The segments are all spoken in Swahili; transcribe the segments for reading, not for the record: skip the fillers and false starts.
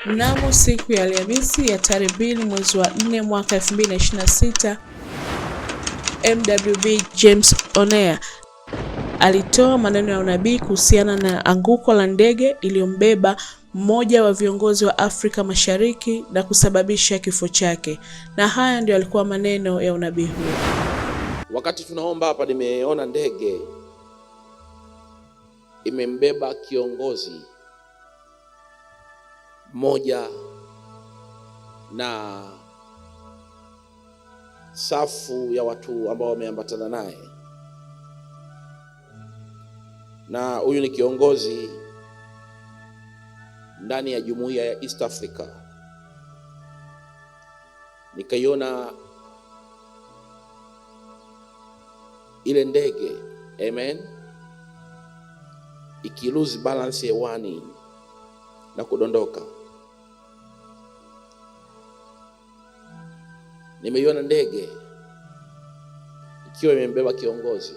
Mnamo siku ya Alhamisi ya tarehe 2 mwezi wa 4 mwaka 2026, MWB James Oneah alitoa maneno ya unabii kuhusiana na anguko la ndege iliyombeba mmoja wa viongozi wa Afrika Mashariki na kusababisha kifo chake. Na haya ndio alikuwa maneno ya unabii huo. Wakati tunaomba hapa, nimeona ndege imembeba kiongozi mmoja na safu ya watu ambao wameambatana naye, na huyu ni kiongozi ndani ya jumuiya ya East Africa. Nikaiona ile ndege, amen, ikilose balance hewani na kudondoka. Nimeiona ndege ikiwa imembeba kiongozi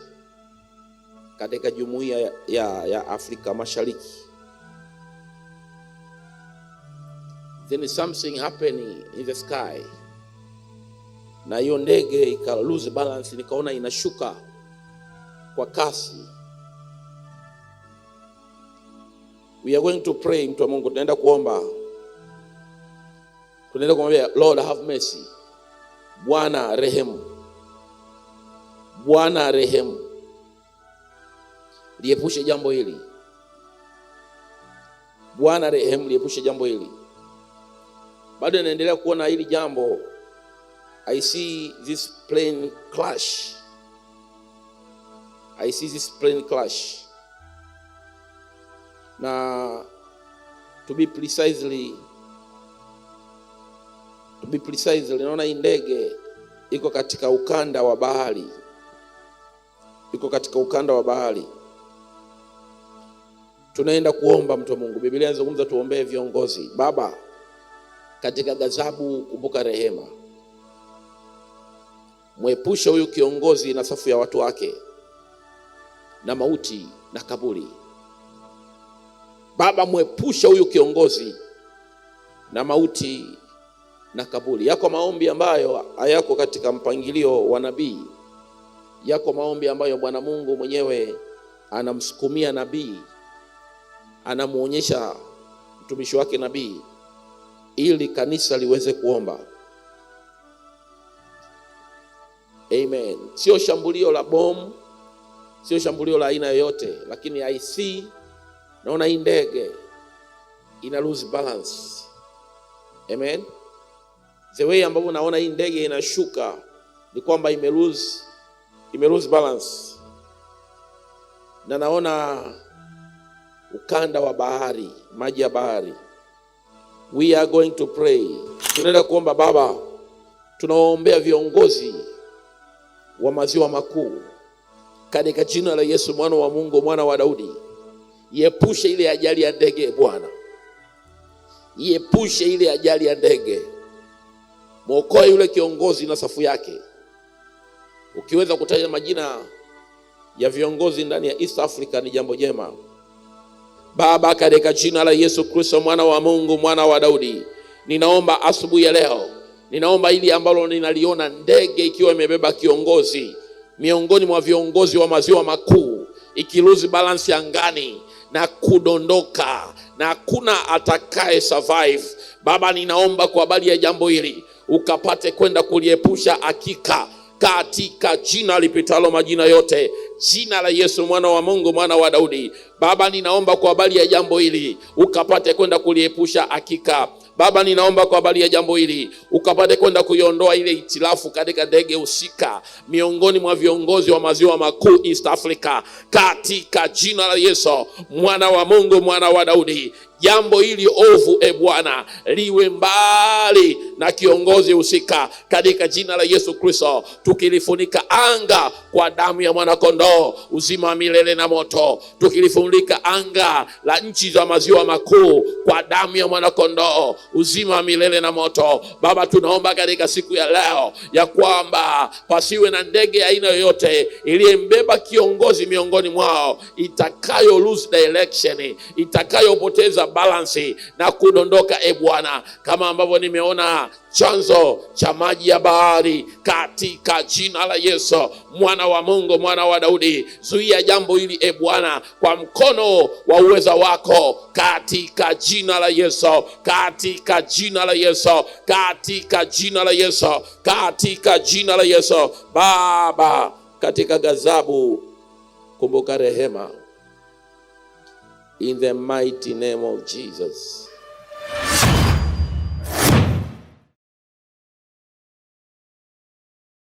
katika jumuiya ya Afrika Mashariki. Then is something happening in the sky, na hiyo ndege ika lose balance, nikaona inashuka kwa kasi. We are going to pray, mtu wa Mungu, tunaenda kuomba. Tunaenda kumwambia Lord have mercy. Bwana rehemu. Bwana rehemu. Liepushe jambo hili. Bwana rehemu, liepushe jambo hili. Bado naendelea kuona hili jambo. I see this plane crash. I see this plane crash. Na to be precisely, naona hii ndege iko katika ukanda wa bahari. Iko katika ukanda wa bahari. Tunaenda kuomba, mtu wa Mungu. Biblia inazungumza tuombee viongozi. Baba, katika ghadhabu kumbuka rehema. Mwepushe huyu kiongozi na safu ya watu wake na mauti na kaburi. Baba, mwepushe huyu kiongozi na mauti na kaburi. Yako maombi ambayo hayako katika mpangilio wa nabii. Yako maombi ambayo Bwana Mungu mwenyewe anamsukumia nabii, anamuonyesha mtumishi wake nabii ili kanisa liweze kuomba. Amen. Sio shambulio la bomu, sio shambulio la aina yoyote, lakini I see, naona hii ndege ina lose balance. Amen. The way ambavyo naona hii ndege inashuka ni kwamba ime lose balance. Na naona ukanda wa bahari, maji ya bahari. We are going to pray. Tunaenda kuomba. Baba, tunawaombea viongozi wa maziwa makuu katika jina la Yesu, mwana wa Mungu, mwana wa Daudi. Iepushe ile ajali ya ndege Bwana. Iepushe ile ajali ya ndege. Mwokoe yule kiongozi na safu yake. Ukiweza kutaja majina ya viongozi ndani ya East Africa ni jambo jema. Baba, katika jina la Yesu Kristo, mwana wa Mungu, mwana wa Daudi, ninaomba asubuhi ya leo, ninaomba ili ambalo ninaliona ndege ikiwa imebeba kiongozi miongoni mwa viongozi wa maziwa makuu, ikiluzi balance angani na kudondoka na hakuna atakaye survive. Baba, ninaomba kwa habari ya jambo hili ukapate kwenda kuliepusha hakika katika jina lipitalo majina yote, jina la Yesu mwana wa Mungu, mwana wa Daudi. Baba, ninaomba kwa habari ya jambo hili ukapate kwenda kuliepusha hakika. Baba, ninaomba kwa habari ya jambo hili ukapate kwenda kuiondoa ile itilafu katika ndege husika miongoni mwa viongozi wa maziwa makuu East Africa, katika jina la Yesu mwana wa Mungu, mwana wa Daudi. Jambo hili ovu Bwana liwe mbali na kiongozi husika katika jina la Yesu Kristo, tukilifunika anga kwa damu ya mwana kondoo, uzima wa milele na moto. Tukilifunika anga la nchi za maziwa makuu kwa damu ya mwana kondoo, uzima wa milele na moto. Baba, tunaomba katika siku ya leo ya kwamba pasiwe na ndege ya aina yoyote iliyembeba kiongozi miongoni mwao itakayo lose direction, itakayopoteza kupunguza balansi na kudondoka, Bwana, kama ambavyo nimeona chanzo cha maji ya bahari, katika jina la Yesu, mwana wa Mungu, mwana wa Daudi, zuia jambo hili Bwana kwa mkono wa uweza wako, katika jina la Yesu, katika jina la Yesu, katika jina la Yesu, katika jina la Yesu. Baba, katika ghadhabu kumbuka rehema, in the mighty name of Jesus.